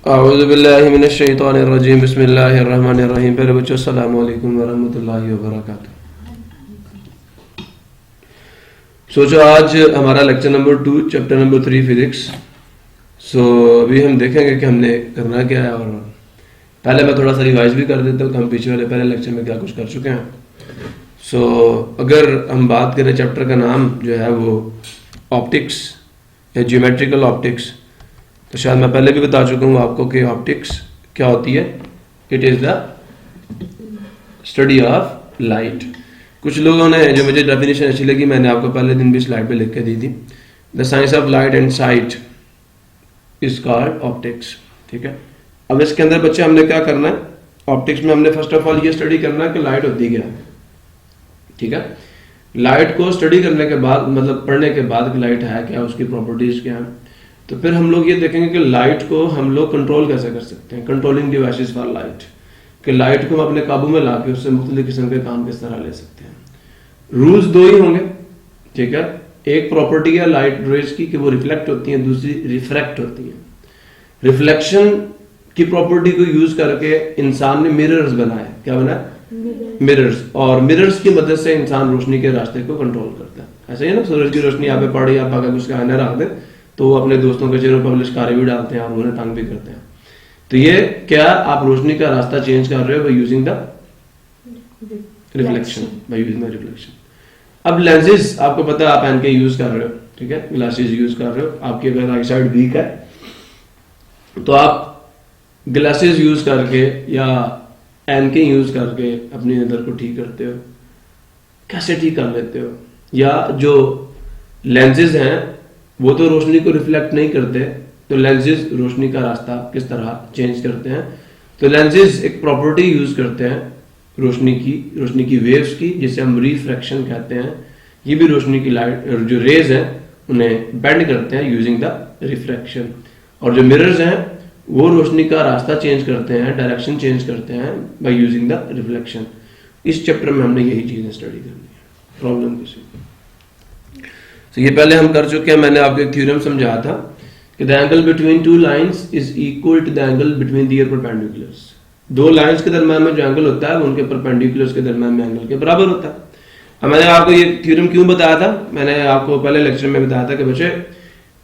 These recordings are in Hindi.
औज़ुबिल्लाहिमिनश्शैतानिर्रजीम बिस्मिल्लाहिर्रहमानिर्रहीम। प्यारे बच्चों, अस्सलामु अलैकुम वरहमतुल्लाहि वबरकातुहू। सोचो आज हमारा lecture number 2 chapter number 3 physics. अभी हम देखेंगे कि हमने करना क्या है, और पहले मैं थोड़ा सा रिवाइज भी कर देता हूँ कि हम पीछे वाले पहले लेक्चर में क्या कुछ कर चुके हैं। अगर हम बात करें, चैप्टर का नाम जो है वो ऑप्टिक्स या ज्योमेट्रिकल ऑप्टिक्स। तो शायद मैं पहले भी बता चुका हूँ आपको कि ऑप्टिक्स क्या होती है। It is the study of light. कुछ लोगों ने, जो मुझे डेफिनेशन अच्छी लगी, मैंने आपको पहले दिन भी स्लाइड पे लिख के दी थी। The science of light and site is called optics. ठीक है, अब इसके अंदर बच्चे हमने क्या करना है, ऑप्टिक्स में हमने फर्स्ट ऑफ ऑल ये स्टडी करना है कि लाइट होती क्या है। ठीक है, लाइट को स्टडी करने के बाद, मतलब पढ़ने के बाद कि लाइट है क्या, उसकी प्रॉपर्टीज क्या है, तो फिर हम लोग ये देखेंगे कि लाइट को हम लोग कंट्रोल कैसे कर सकते हैं, कंट्रोलिंग डिवाइसेस फॉर लाइट, कि लाइट को हम अपने काबू में लाके उससे मुख्तलिफ किस्म के काम किस तरह ले सकते हैं। रूल्स दो ही होंगे। ठीक है, एक प्रॉपर्टी है लाइट रेज की कि वो रिफ्लेक्ट होती है, दूसरी रिफ्रैक्ट होती है। रिफ्लेक्शन की प्रॉपर्टी को यूज करके इंसान ने मिरर्स बनाए। क्या बनाया? मिरर्स। और मिरर्स की मदद से इंसान रोशनी के रास्ते को कंट्रोल करता है। ऐसे ही ना, सूरज की रोशनी यहाँ पे पड़ी, आप अगर उसका आईना रख दें तो वो अपने दोस्तों के चेहरों पर लिशकारे भी डालते हैं और उन्हें तंग भी करते हैं। तो ये क्या, आप रोशनी का रास्ता चेंज कर रहे हो by using the reflection, by using the reflection. अब लेंसेज आपको पता है, आप एन के यूज कर रहे हो। ठीक है, ग्लासेस यूज कर रहे हो। आपकी अगर आई साइड वीक है तो आप ग्लासेस यूज करके या एन के यूज करके अपनी नजर को ठीक करते हो। कैसे ठीक कर लेते हो? या जो लेंसेज हैं वो तो रोशनी को रिफ्लेक्ट नहीं करते, तो लेंसेज रोशनी का रास्ता किस तरह चेंज करते हैं। तो लेंसेज एक प्रॉपर्टी यूज करते हैं रोशनी की वेव्स की, जिसे हम रिफ्रैक्शन कहते हैं। ये भी रोशनी की लाइट जो रेज हैं उन्हें बेंड करते हैं यूजिंग द रिफ्रैक्शन। और जो मिरर्स हैं वो रोशनी का रास्ता चेंज करते हैं, डायरेक्शन चेंज करते हैं बाय यूजिंग द रिफ्लेक्शन। इस चैप्टर में हमने यही चीजें स्टडी करनी है। प्रॉब्लम किसी तो ये पहले हम कर चुके हैं। मैंने आपको एक थ्योरम समझाया था कि the angle between two lines is equal to the angle between their perpendiculars. दो लाइंस के दरम्यान में जो एंगल होता है उनके परपेंडिकुलर्स के दरम्यान में एंगल के बराबर होता है। अब मैंने आपको ये थ्योरम क्यों बताया था, मैंने आपको पहले लेक्चर में बताया था कि बच्चे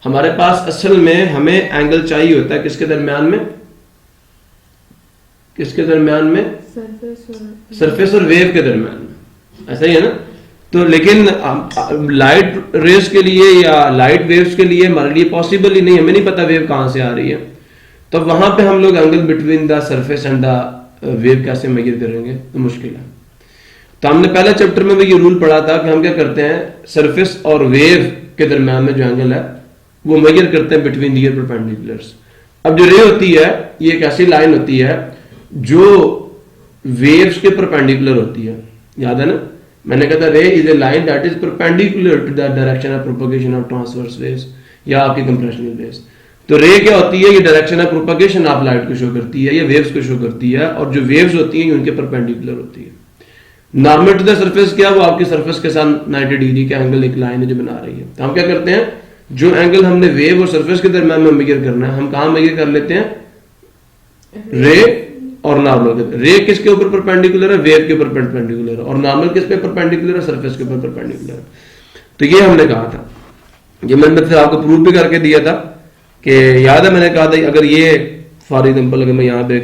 हमारे पास असल में हमें एंगल चाहिए होता है किसके दरम्यान में, सरफेस और वेव के दरम्यान में। ऐसा ही है ना। तो लेकिन लाइट रेज के लिए या लाइट वेव्स के लिए हमारे लिए पॉसिबल ही नहीं, हमें नहीं पता वेव कहां से आ रही है। तो वहां पे हम लोग angle between the surface and the wave कैसे मेजर करेंगे, तो मुश्किल है। तो हमने पहले चैप्टर में भी ये रूल पढ़ा था कि हम क्या करते हैं, सरफेस और वेव के दरम्यान में जो एंगल है वो मेजर करते हैं बिटवीन दियर परपेंडिकुलर्स। अब जो रे होती है ये एक ऐसी लाइन होती है जो वेव्स के परपेंडिकुलर होती है। याद है ना, मैंने कहा था ray is a line that is perpendicular to the direction of propagation of transverse waves या आपकी कंप्रेशनल वेव्स। तो रे क्या होती है, ये direction of propagation of light को शो करती है, ये वेव्स को शो करती है। और जो वेव्स होती हैं उनके परपेंडिकुलर होती है। नॉर्मल टू द सरफेस क्या, वो आपकी सरफेस के साथ 90 डिग्री का एंगल एक लाइन है जो बना रही है। तो हम क्या करते हैं, जो एंगल हमने वेव और सरफेस के दरम्यान में मेजर करना है, हम कहां मेजर कर लेते हैं, रे और नॉर्मल। रे किसके ऊपर परपेंडिकुलर है, वेव के ऊपर परपेंडिकुलर है। और नॉर्मल किस पे परपेंडिकुलर है, सरफेस के ऊपर परपेंडिकुलर है। तो ये हमने कहा था, ये मैंने फिर आपको प्रूव भी करके दिया था कि याद है मैंने कहा था अगर ये फॉर एग्जांपल अगर मैं यहां पे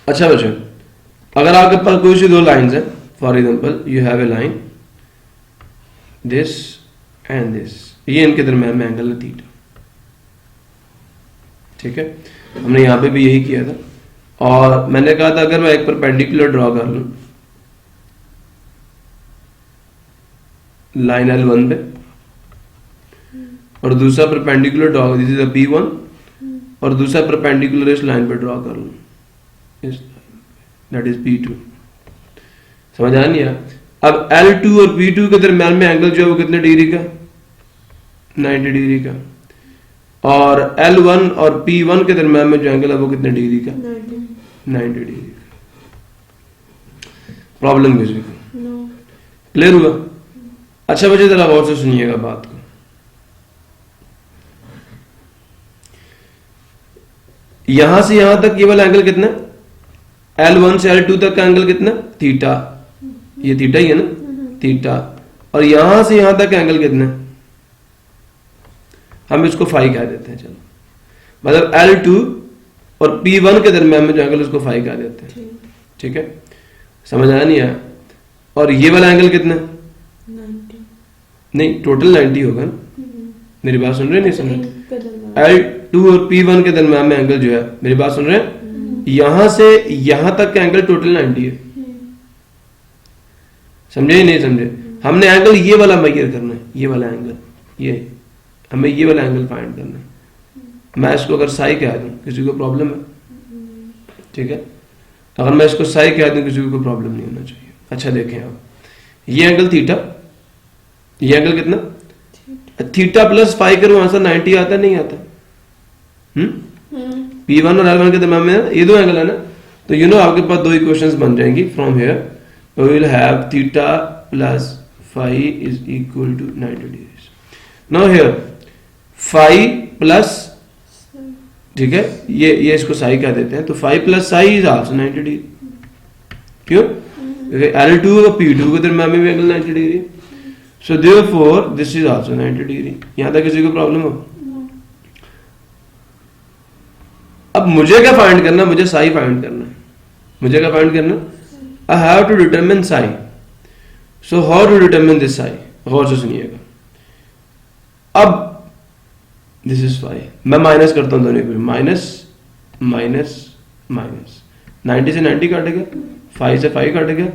अच्छा बच्चे, अगर आपके पास कोई सी दो लाइंस है, for example you have a line this and this, ये इनके दरम्यान में एंगल है थीटा। ठीक है, हमने यहां पे भी यही किया था। और मैंने कहा था अगर मैं एक परपेंडिकुलर ड्रॉ कर लूं लाइन L1 पे और दूसरा perpendicular draw, this is P1, और दूसरा परपेंडिकुलर इस लाइन पे ड्रॉ कर लूं, इस दैट इज P2। समझ आ नहीं आया? अब L2 और P2 के दरम्यान में एंगल जो है वो कितने डिग्री का, 90 डिग्री का। और L1 और P1 के दरम्यान में जो एंगल है वो कितने डिग्री का, 90 डिग्री का। प्रॉब्लम किसी को क्लियर हुआ? अच्छा बच्चे जरा गौर से सुनिएगा बात को। यहां से यहां तक ये वाला एंगल कितना, L1 से L2 तक का एंगल कितना, थीटा, ये थीटा ही है ना, थीटा। और यहां से यहां तक का एंगल कितना, हम इसको फाई कह देते हैं। चलो, मतलब L2 और P1 के दरम्यान में जो एंगल उसको फाई कह देते हैं। ठीक है, समझ आया नहीं आया? और ये वाला एंगल कितना, 90। नहीं, टोटल 90 होगा ना। मेरी बात सुन रहे नहीं सुन रहे? L2 और P1 के दरम्यान में एंगल जो है, मेरी बात सुन रहे हैं, यहां से यहां तक का एंगल टोटल 90 है। समझे ही नहीं समझे? हमने एंगल ये वाला मेजर करना है, ये वाला एंगल, ये हमें ये वाला एंगल फाइंड करना है। मैं इसको अगर साई कह दूं, किसी को प्रॉब्लम है? ठीक है, अगर मैं इसको साई कह दूं, किसी को प्रॉब्लम नहीं होना चाहिए। अच्छा देखें आप, ये एंगल थीटा, ये एंगल कितना, थीटा प्लस फाई करो, आंसर 90 आता नहीं आता? P1 और L1 के दरम्यान में ये दो एंगल है ना, तो यू नो आपके पास दो इक्वेशंस बन जाएंगी। From here we will have theta plus phi is equal to 90 degrees. Now here phi plus, ठीक है, ये इसको साई कह देते हैं, तो phi plus psi is also 90 degree. क्यों? L2 और P2 के दरम्यान में भी angle 90 degree. So therefore this is also 90 degree. यहां तक किसी को प्रॉब्लम हो? अब मुझे क्या फाइंड करना, मुझे साई फाइंड करना है। मुझे क्या फाइंड करना, I have to determine psi. So how to determine this psi, गौर से सुनिएगा। अब दिस इज फाई, मैं माइनस करता हूं दोनों को, माइनस माइनस माइनस, 90 से 90 काट गया, फाई से फाई काट गया,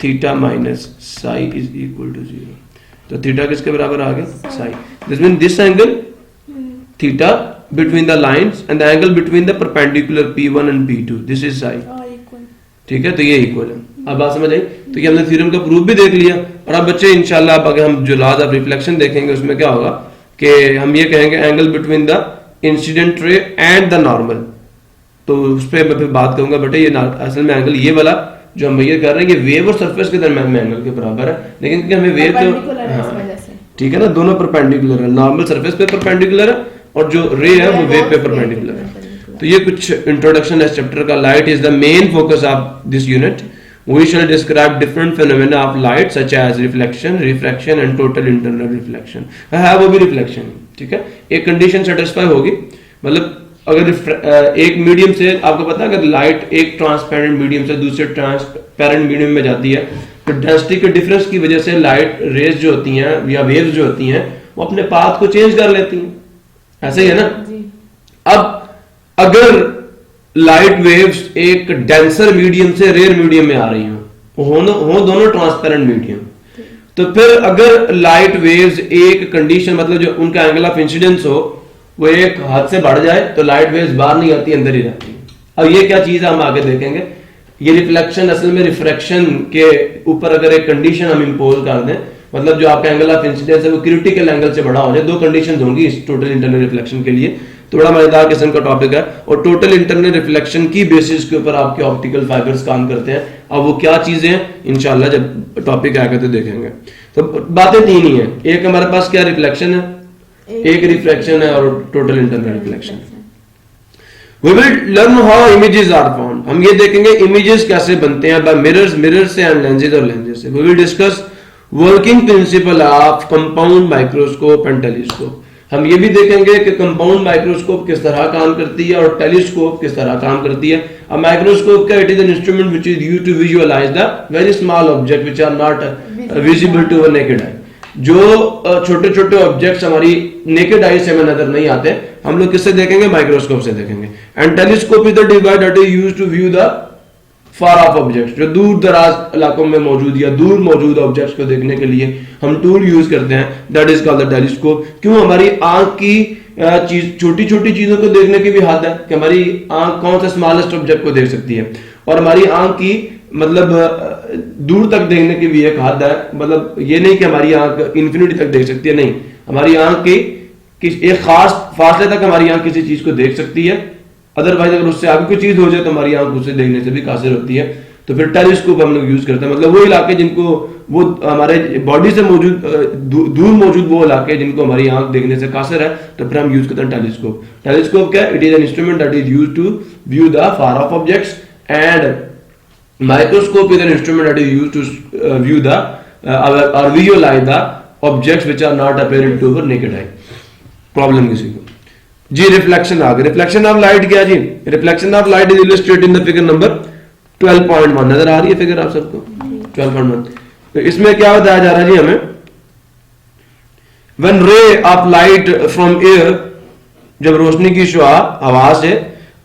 theta minus psi is equal to 0। तो थीटा किसके बराबर आ गया, psi. This mean this angle theta between the lines and the angle between the perpendicular P1 and P2, this is psi। ठीक है, तो ये इक्वल है। अब बात समझ आई? तो ये हमने थ्योरम का प्रूफ भी देख लिया। और अब बच्चे इंशाल्लाह अब अगर हम जो लॉज ऑफ रिफ्लेक्शन देखेंगे उसमें क्या होगा कि हम ये कहेंगे एंगल बिटवीन द इंसिडेंट रे एंड द नॉर्मल। तो उस पर मैं फिर बात करूंगा। बेटे ये असल में एंगल ये वाला जो हम ये कर रहे हैं, ये वेव और सरफेस के दरमियान में एंगल के बराबर है, लेकिन क्योंकि हमें वेव तो, ठीक है ना, दोनों परपेंडिकुलर है, नॉर्मल सरफेस पे परपेंडिकुलर है और जो रे है वो वेव पे परपेंडिकुलर है। तो ये कुछ इंट्रोडक्शन है इस चैप्टर का। Light is the main focus of this unit. We shall describe different phenomena of light such as reflection, refraction and total internal reflection. है वो भी रिफ्लेक्शन, ठीक है। एक कंडीशन सेटिस्फाई होगी, मतलब अगर एक मीडियम से, आपको पता है अगर लाइट एक ट्रांसपेरेंट मीडियम से दूसरे ट्रांसपेरेंट मीडियम में जाती है तो डेंसिटी के डिफरेंस की वजह से लाइट रेज जो होती हैं या वेव्स जो होती हैं वो अपने पाथ को चेंज कर लेती हैं, ऐसे ही है ना। अब अगर लाइट वेव्स एक डेंसर मीडियम से रेयर मीडियम में आ रही हो दोनों ट्रांसपेरेंट मीडियम, तो फिर अगर लाइट वेव्स एक कंडीशन, मतलब जो उनका एंगल ऑफ इंसिडेंस हो वो एक हद से बढ़ जाए तो लाइट वेव्स बाहर नहीं आती, अंदर ही रहती है। अब ये क्या चीज है हम आगे देखेंगे। ये रिफ्लेक्शन असल में रिफ्रैक्शन के ऊपर अगर एक कंडीशन हम इंपोज कर दें, मतलब जो आपका एंगल ऑफ इंसिडेंस है वो क्रिटिकल एंगल से बड़ा हो जाए, दो कंडीशंस होंगी इस टोटल इंटरनल रिफ्लेक्शन के लिए। थोड़ा मजेदार किस्म का टॉपिक है और टोटल इंटरनल रिफ्लेक्शन की बेसिस के ऊपर आपके ऑप्टिकल फाइबर्स काम करते हैं। अब वो क्या चीजें हैं इंशाल्लाह जब टॉपिक आएगा तो देखेंगे। तो बातें तीन ही हैं, एक हमारे पास क्या रिफ्लेक्शन है, एक रिफ्रैक्शन है और total internal reflection. We will learn how images are formed। हम ये देखेंगे इमेजेस कैसे बनते हैं, बाय मिरर्स, मिरर से एंड लेंसेज और लेंसेज से। We will discuss working principle of compound microscope and telescope. हम ये भी देखेंगे कि कंपाउंड माइक्रोस्कोप किस तरह काम करती है और टेलीस्कोप किस तरह काम करती है। अ माइक्रोस्कोप का it is an instrument which is used to visualise the very small object which are not visible to a naked eye. जो छोटे छोटे ऑब्जेक्ट्स हमारी नेकेड आई से हमें नजर नहीं आते, हम लोग किससे देखेंगे, माइक्रोस्कोप से देखेंगे। And telescope is the device that is used to view the far of objects, जो दूर दराज इलाकों में मौजूद या दूर मौजूद ऑब्जेक्ट्स को देखने के लिए हम टूल यूज करते हैं, that is called the telescope. क्यों, हमारी आंख की चीज, छोटी छोटी चीजों को देखने की भी हद है कि हमारी आंख कौन सा स्मॉलेस्ट ऑब्जेक्ट को देख सकती है, और हमारी आंख की मतलब दूर तक देखने की भी एक हद है। मतलब ये नहीं कि हमारी आंख इन्फिनिटी तक देख सकती है, नहीं, हमारी आंख की एक खास फासले तक हमारी आंख किसी चीज को देख सकती है। अदरवाइज अगर उससे आगे कोई चीज हो जाए तो हमारी आंख उसे देखने से भी कासिर होती है। तो फिर टेलीस्कोप हम लोग यूज करते हैं, मतलब वो इलाके जिनको वो हमारे बॉडी से मौजूद दूर मौजूद वो इलाके जिनको हमारी आंख देखने से कासर है, तो फिर हम यूज करते हैं टेलीस्कोप। टेलीस्कोप क्या है? It is an instrument that is used to view the far of objects, and microscope is an instrument that is used to view the और visualize the objects which are not appearing to our naked eye. Problem किसी को जी? रिफ्लेक्शन आ गया। रिफ्लेक्शन ऑफ लाइट क्या जी? Reflection of light is illustrated in the figure number 12.1। नजर आ रही है फिगर आप सबको? 12.1। तो इसमें क्या बताया जा रहा है जी हमें? When ray of light from air, जब रोशनी की शुआ हवा से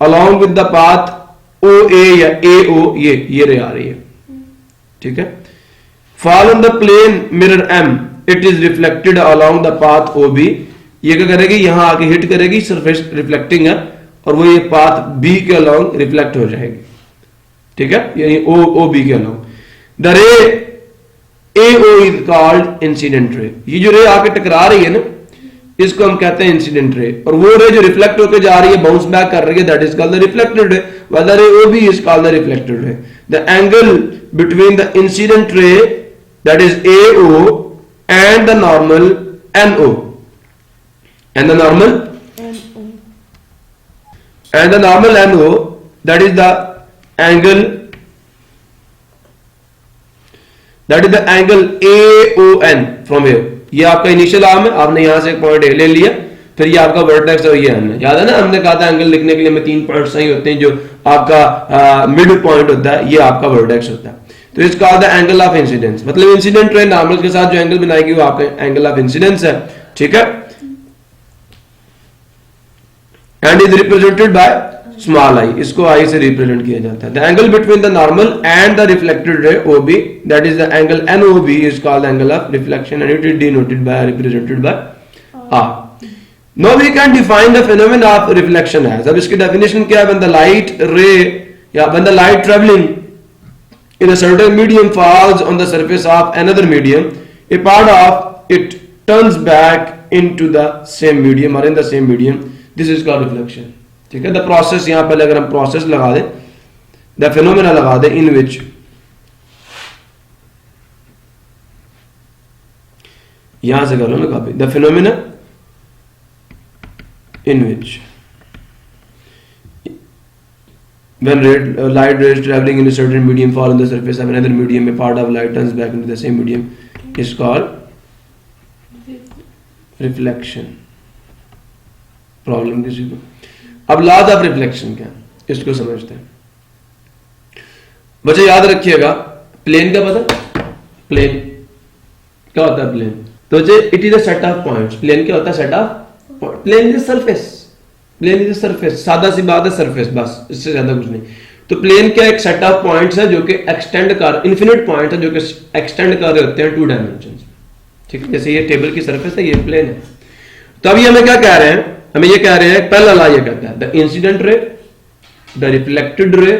अलोंग विद द पाथ ओ ए या ए ओ, ये रे आ रही है, ठीक है, fall on the plane mirror M, it is reflected along the path O B. ये क्या करेगी? यहां आके हिट करेगी, सरफेस रिफ्लेक्टिंग है, और वो ये पाथ बी के अलोंग रिफ्लेक्ट हो जाएगी, ठीक है, यानी ओ बी के along. The ray A O is called incident ray. ये जो रे आके टकरा रही है ना, इसको हम कहते हैं इंसिडेंट रे, और वो रे जो रिफ्लेक्ट होकर जा रही है, बाउंस बैक कर रही है, that is called the reflected ray, while the ray O B is called the reflected ray. The angle between the incident ray, that is A O, and the normal N O, and the normal NO, that is the angle AON from here। ये आपका इनिशियल आर्म है, आपने यहां से एक पॉइंट ए ले लिया, फिर ये आपका वर्टेक्स और ये एन है। याद है ना, हमने कहा था एंगल लिखने के लिए हमें 3 पॉइंट सही होते हैं, जो आपका मिड पॉइंट होता है, ये आपका वर्टेक्स होता है। तो इसका द एंगल ऑफ इंसिडेंस, मतलब इंसिडेंट रे नॉर्मल के साथ जो एंगल बनाएगी वो आपका एंगल ऑफ इंसिडेंस है, ठीक है, and is represented by small I, इसको आई से रिप्रेजेंट किया जाता है। The angle between the normal and the reflected ray OB, that is the angle NOB, is called angle of reflection, and it is denoted by represented by R। Now we can define the phenomena of reflection as, अब इसकी डेफिनेशन क्या है? व्हेन द लाइट रे या when the light travelling in a certain medium falls on the surface of another medium, a part of it turns back into the same medium or in the same medium, this is called reflection, ठीक है। the process, यहां पहले अगर हम process लगा दें, the phenomena लगा दें, in which यहां से कर लो ना copy, the phenomena in which when light rays traveling in a certain medium fall on the surface of another medium, a part of light turns back into the same medium, is called reflection। Problem किसी को? अब लॉज ऑफ रिफ्लेक्शन क्या, इसको समझते हैं। बच्चे याद रखिएगा, प्लेन का पता? प्लेन क्या होता है? प्लेन तो बच्चे it is a set of points. Plane क्या होता है? Set of point. Plane is surface, plane is surface, सादा सी बात है, सरफेस, बस, इससे ज्यादा कुछ नहीं। तो प्लेन क्या एक सेट ऑफ पॉइंट्स है जो कि एक्सटेंड कर, इन्फिनिट पॉइंट है जो कि एक्सटेंड कर रहे होते हैं 2 डायमेंशन, ठीक है। जैसे ये टेबल की सरफेस है, ये प्लेन है। तो अभी हमें क्या कह रहे हैं? हमें ये कह रहे हैं, पहला ला ये कहता है the incident ray, the reflected ray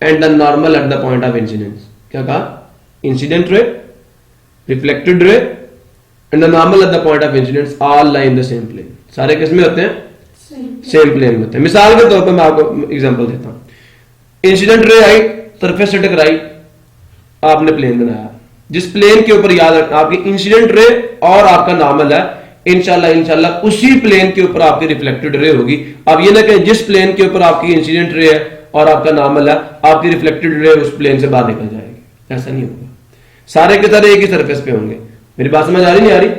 and the normal at the point of incidence. क्या कहा? Incident ray, reflected ray and the normal at the point of incidence all lie in the same plane. सारे किसमें होते हैं? सेम प्लेन में होते हैं। मिसाल के तौर पर मैं आपको एग्जांपल देता हूं। इंसिडेंट रे आई, सरफेस से टकराई, आपने प्लेन बनाया, जिस प्लेन के ऊपर याद रखना आपकी इंसिडेंट रे और आपका नॉर्मल है, इंशाल्लाह उसी प्लेन के ऊपर आपकी रिफ्लेक्टेड रे होगी। अब ये ना कहें जिस प्लेन के ऊपर आपकी इंसिडेंट रे है और आपका नॉर्मल है, आपकी रिफ्लेक्टेड रे उस प्लेन से बाहर निकल जाएगी, ऐसा नहीं होगा। सारे के सारे एक ही सरफेस पे होंगे। मेरी बात समझ आ रही नहीं आ रही?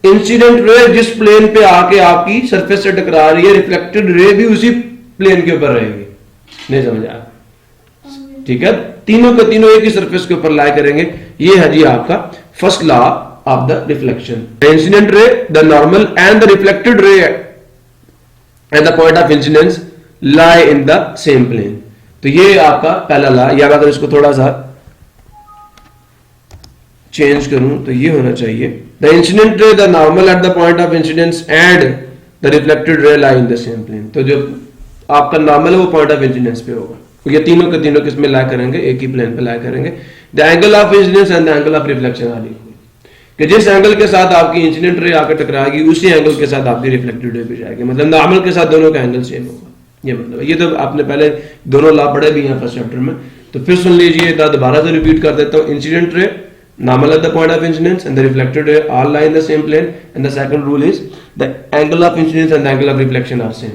इंसिडेंट रे जिस प्लेन पे आके आपकी सरफेस से टकरा रही है, रिफ्लेक्टेड रे भी उसी प्लेन के ऊपर रहेगी। नहीं समझ आया? ठीक है, तीनों के तीनों एक ही सरफेस के ऊपर लाई करेंगे। ये है जी आपका first law of the reflection. The incident ray, the normal and the reflected ray at the point of incidence lie in the same plane. तो ये आपका पहला लॉ। या अगर इसको थोड़ा सा चेंज करूं तो ये होना चाहिए, the incident ray, the normal at the point of incidence and the reflected ray lie in the same plane. तो जो आपका नॉर्मल है वो पॉइंट ऑफ इंसिडेंस पे होगा। तो ये तीनों के तीनों किसमें लाई करेंगे? एक ही प्लेन पे लाई करेंगे। The angle of incidence and the angle of reflection are equal, कि जिस एंगल के साथ आपकी इंसिडेंट रे आकर टकराएगी उसी एंगल के साथ आपकी रिफ्लेक्टेड रे भी जाएगी। मतलब नॉर्मल के साथ दोनों का एंगल सेम होगा। ये मतलब ये तो आपने पहले दोनों लॉ पढ़े भी हैं फर्स्ट चैप्टर में, तो फिर सुन लीजिए, दोबारा से रिपीट कर देता हूं। Incident ray normal at the point of incidence and the reflected ray all lie in the same plane, and the second rule is the angle of incidence and the angle of reflection are same.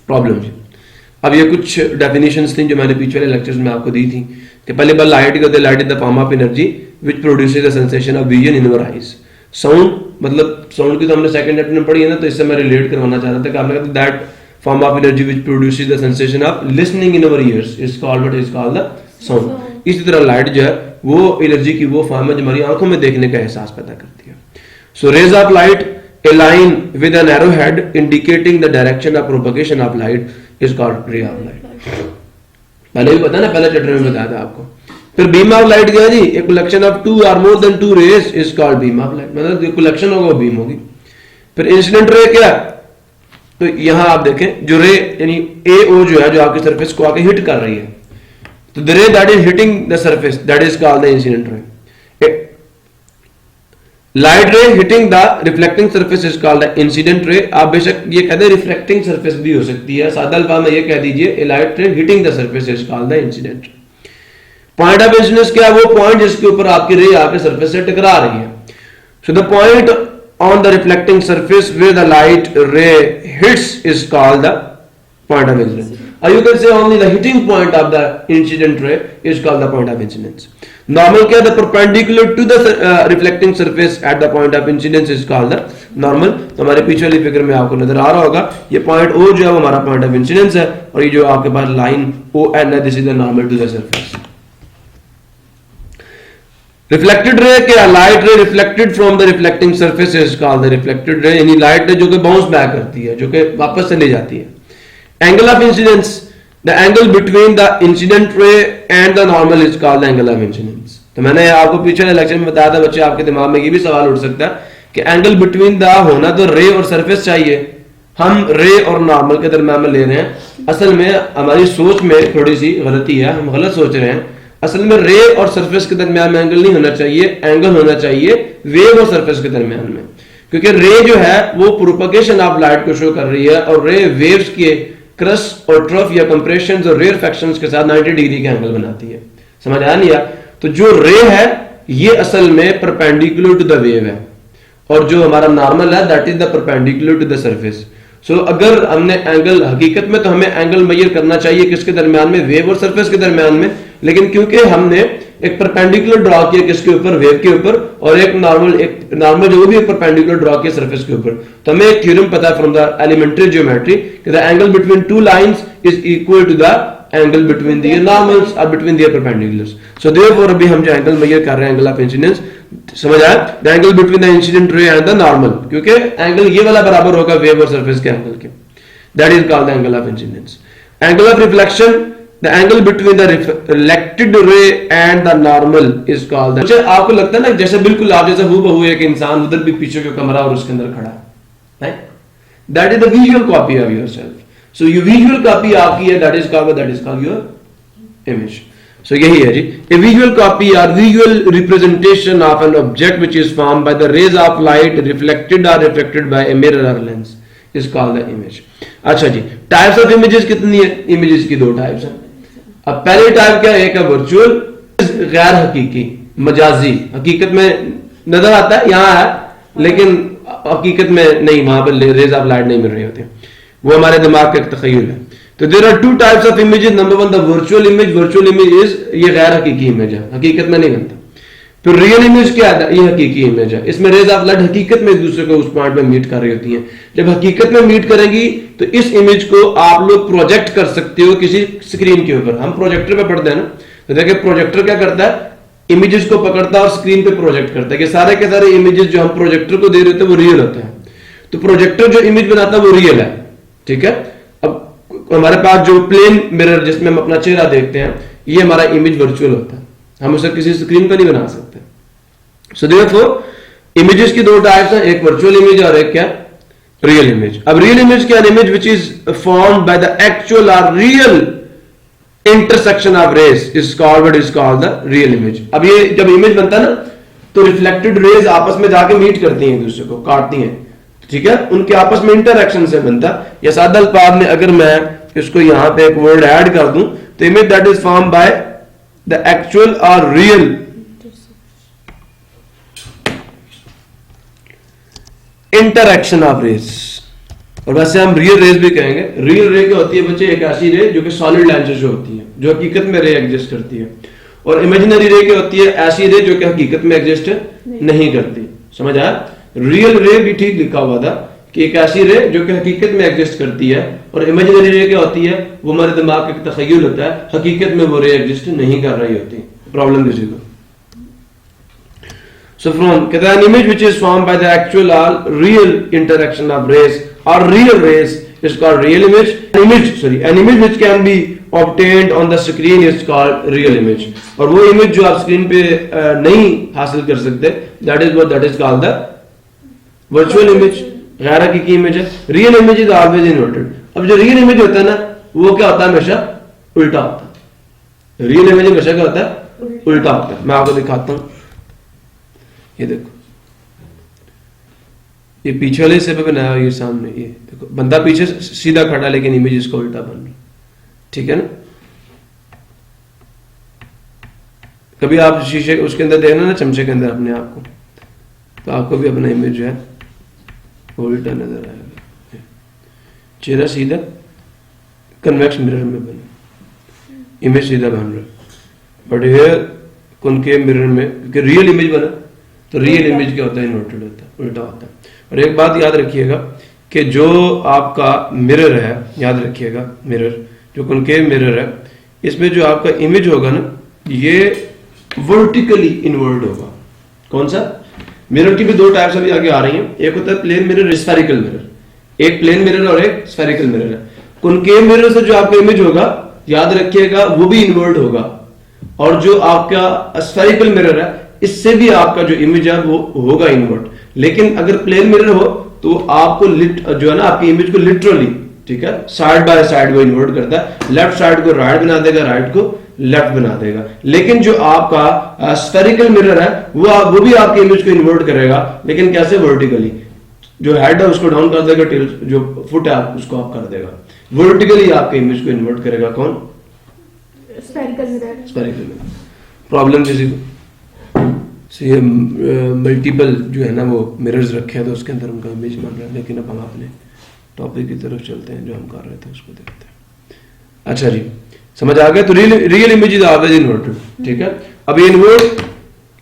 Problem जी, अब ये कुछ डेफिनेशंस थी जो मैंने पीछे वाले लेक्चर्स में आपको दी थी कि पहले बार लाइट कहते हैं light is the form of energy which produces the sensation of vision in our eyes. Sound मतलब साउंड की तो हमने सेकंड चैप्टर में पढ़ी है ना, तो इससे मैं रिलेट करवाना चाह रहा था कि आपने कहा that form of energy which produces the sensation of listening in our ears is called what is called the sound. इसी तरह लाइट जो है वो एनर्जी की वो फॉर्म है जो हमारी आंखों में देखने का एहसास पैदा करती है। So rays of light align with an arrowhead indicating the direction of propagation of light is called ray of light। पहले भी पता ना, पहले चैप्टर में बताया था आपको। फिर बीम ऑफ लाइट क्या जी, एक collection of 2 or more than 2 rays is called beam of light, मतलब कलेक्शन होगा वो बीम होगी। फिर इंसिडेंट रे क्या, तो यहां आप देखें जो रे यानी AO जो है जो आपकी सरफेस को आके हिट कर रही है, तो the ray that is hitting the surface that is called the incident ray. Light ray hitting the reflecting surface is called the incident ray. आप बेशक ये कहते हैं रिफ्लेक्टिंग सरफेस भी हो सकती है, सादा अल्फाज में ये कह दीजिए a light ray hitting the surface is called the incident. Point of incidence क्या है, वो पॉइंट जिसके ऊपर आपकी रे आके सरफेस से टकरा रही है। So the point on the reflecting surface where the light ray hits is called the point of incidence, or you can say only the hitting point of the incident ray is called the point of incidence। normal क्या, the perpendicular to the reflecting surface at the point of incidence is called the normal। तो हमारे पीछे वाली फिगर में आपको नजर आ रहा होगा ये पॉइंट O जो है वो हमारा पॉइंट ऑफ इंसिडेंस है, और ये जो आपके पास लाइन ON है this is the normal to the surface. Reflected ray क्या, light ray reflected from the reflecting surface is called the reflected ray, यानी लाइट रे जो कि बाउंस बैक करती है, जो कि वापस चली जाती है। Angle of incidence, the angle between the incident ray and the normal is called the angle of incidence। तो मैंने आपको पीछे लेक्चर में बताया था बच्चे, आपके दिमाग में ये भी सवाल उठ सकता है कि एंगल बिटवीन द होना तो रे और सरफेस चाहिए, हम रे और नॉर्मल के दरम्यान में ले रहे हैं। असल में हमारी सोच में थोड़ी सी गलती है, हम गलत सोच रहे हैं। असल में रे और सरफेस के दरम्यान में एंगल नहीं होना चाहिए, एंगल होना चाहिए वेव और सरफेस के दरम्यान में, क्योंकि रे जो है वो प्रोपगेशन ऑफ लाइट को शो कर रही है, और रे वेव्स के क्रस्ट और ट्रफ या कंप्रेशन और रेयरफैक्शंस के साथ 90 डिग्री का एंगल बनाती है। समझ आया नहीं यार? तो जो रे है ये असल में परपेंडिकुलर टू द वेव है, और जो हमारा नॉर्मल है that is the perpendicular to the surface. So अगर हमने एंगल, हकीकत में तो हमें एंगल मेजर करना चाहिए किसके दरमियान में, वेव और सरफेस के दरमियान में, लेकिन क्योंकि हमने एक परपेंडिकुलर ड्रॉ किया किसके ऊपर, वेव के ऊपर, और एक नॉर्मल जो भी एक परपेंडिकुलर ड्रॉ किया सरफेस के ऊपर, तो हमें एक थ्योरम पता है फ्रॉम द एलिमेंट्री ज्योमेट्री कि the angle between two lines is equal to the angle between the normals और between the perpendiculars. So therefore अभी हम जो एंगल मेजर कर रहे हैं एंगल ऑफ इंसिडेंस, समझ आया, the angle between the incident रे एंड द नॉर्मल, क्योंकि एंगल ये वाला बराबर होगा वेव और सरफेस के एंगल के, that is called the angle of incidence. Angle of reflection, the angle between the reflected ray and the normal is called the। आपको लगता है ना जैसे बिल्कुल आप जैसे हूबहू एक इंसान उधर भी पीछे का कमरा और उसके अंदर खड़ा है, that is the visual copy of yourself। so your visual copy आपकी है, that is called your image। so यही है जी, a visual copy or visual representation of an object which is formed by the rays of light reflected by a mirror or lens is called the image। अच्छा जी, टाइप्स ऑफ इमेजेस कितनी है? इमेजेस की 2 टाइप्स हैं। अब पहले टाइप क्या है, एक है वर्चुअल, गैर हकीकी, मजाजी, हकीकत में नजर आता है यहां है लेकिन हकीकत में नहीं, वहां पर रेज ऑफ लाइट नहीं मिल रही होती, वो हमारे दिमाग का एक तखय्युल है। तो there are 2 types of images. Number 1 the virtual image, virtual image is ये गैर हकीकी इमेज है, हकीकत में नहीं बनता। फिर रियल इमेज क्या है, ये हकीकी इमेज है, इसमें रेज ऑफ लाइट हकीकत में एक दूसरे को उस पॉइंट में मीट कर रही होती हैं। जब हकीकत में मीट करेंगी तो इस इमेज को आप लोग प्रोजेक्ट कर सकते हो किसी स्क्रीन के ऊपर। हम प्रोजेक्टर पे पढ़ते हैं ना, तो देखिए प्रोजेक्टर क्या करता है, इमेजेस को पकड़ता है और स्क्रीन पे प्रोजेक्ट करता है कि सारे के सारे इमेजेस जो हम प्रोजेक्टर को दे रहे होते हैं वो रियल होते हैं। तो प्रोजेक्टर जो इमेज बनाता है वो रियल है, ठीक है। अब हमारे पास जो प्लेन मिरर जिसमें हम अपना चेहरा देखते हैं, ये हमारा इमेज वर्चुअल होता है, हम उसे किसी स्क्रीन पर नहीं बना सकते। सो देयरफॉर इमेजेस की 2 टाइप्स हैं, एक वर्चुअल इमेज और एक क्या, रियल इमेज। अब रियल इमेज क्या, image which is formed by the actual और real intersection of rays is called the real image. अब ये जब इमेज बनता है ना तो रिफ्लेक्टेड रेज आपस में जाके मीट करती हैं, एक दूसरे को काटती हैं, ठीक है, उनके आपस में इंटरएक्शन से बनता। या सादा अल्फाज में अगर मैं इसको यहां पे एक वर्ड ऐड कर दूं तो image that is form by the actual और रियल इंटरैक्शन ऑफ रेज, और वैसे हम रियल रेज भी कहेंगे। रियल रे क्या होती है बच्चे? एक ऐसी रे जो कि सॉलिड लाइन से होती है, जो हकीकत में रे एग्जिस्ट करती है। और इमेजिनरी रे क्या होती है? ऐसी रे जो कि हकीकत में एग्जिस्ट नहीं करती। समझ आया? रियल रे भी ठीक लिखा हुआ था कि एक ऐसी रे जो कि हकीकत में एग्जिस्ट करती है, और इमेजिनरी रे क्या होती है? वो हमारे दिमाग का तखय्युल होता है, हकीकत में वो रे एग्जिस्ट नहीं कर रही होती। प्रॉब्लम किसी को? So from an image which is formed by the actual or real interaction of rays or real rays is called real image. An image which can be obtained on the screen is called real image. और वो image जो आप screen पे नहीं हासिल कर सकते, that is called the virtual image. गैर हकीकी image है। Real image is always inverted. अब जो real image होता है ना, वो क्या होता है? हमेशा उल्टा होता है। Real image हमेशा क्या होता है? उल्टा होता है। मैं आपको दिखाता हूँ, ये देखो, ये पीछे वाले हिस्से पे बनाया, ये सामने, ये देखो बंदा पीछे सीधा खड़ा लेकिन इमेज इसका उल्टा बन रहा। ठीक है ना? कभी आप शीशे उसके अंदर देखना ना, चमचे के अंदर अपने आप को, तो आपको भी अपना इमेज जो है उल्टा नजर आएगा। चेहरा सीधा, कन्वेक्स मिरर में बना, इमेज सीधा बन रहा है। बट ये कॉनकेव मिरर में, क्योंकि रियल इमेज बना, तो रियल इमेज क्या होता है? इन्वर्टेड होता है, उल्टा होता है। और एक बात याद रखिएगा कि जो आपका मिरर है, याद रखिएगा मिरर जो कॉनकेव मिरर है, इसमें जो आपका इमेज होगा ना, ये वर्टिकली इनवर्ट होगा। कौन सा? मिरर की भी दो टाइप्स अभी आगे आ रही हैं। एक होता है प्लेन मिरर, स्फेरिकल मिरर। एक प्लेन मिरर और एक स्फेरिकल मिरर है। कॉनकेव मिरर से जो आपका इमेज होगा, याद रखिएगा, वो भी इन्वर्ट होगा। और जो आपका स्फेरिकल मिरर है, इससे भी आपका जो इमेज है वो होगा इन्वर्ट। लेकिन अगर प्लेन मिरर हो तो आपको जो है ना, आपकी इमेज को लिटरली, ठीक है, साइड बाय साइड वो इन्वर्ट करता है। लेफ्ट साइड को राइट बना देगा, राइट को लेफ्ट बना देगा। लेकिन जो आपका स्फेरिकल मिरर है वो भी आपकी इमेज को इन्वर्ट करेगा, लेकिन कैसे? वर्टिकली। जो हेड है उसको डाउन कर देगा, टेल जो फुट है उसको आप कर देगा। वर्टिकली आपके इमेज को इन्वर्ट करेगा। कौन? Spherical mirror. Spherical mirror. Problem किसी को? ये मल्टीपल जो है ना वो मिरर्स रखे हैं, तो उसके अंदर उनका इमेज बन रहा है। लेकिन अब हम अपने टॉपिक की तरफ चलते हैं, जो हम कर रहे थे उसको देखते हैं। अच्छा जी, समझ आ गया? तो real image is always inverted. ठीक है? अब ये इन्वर्ट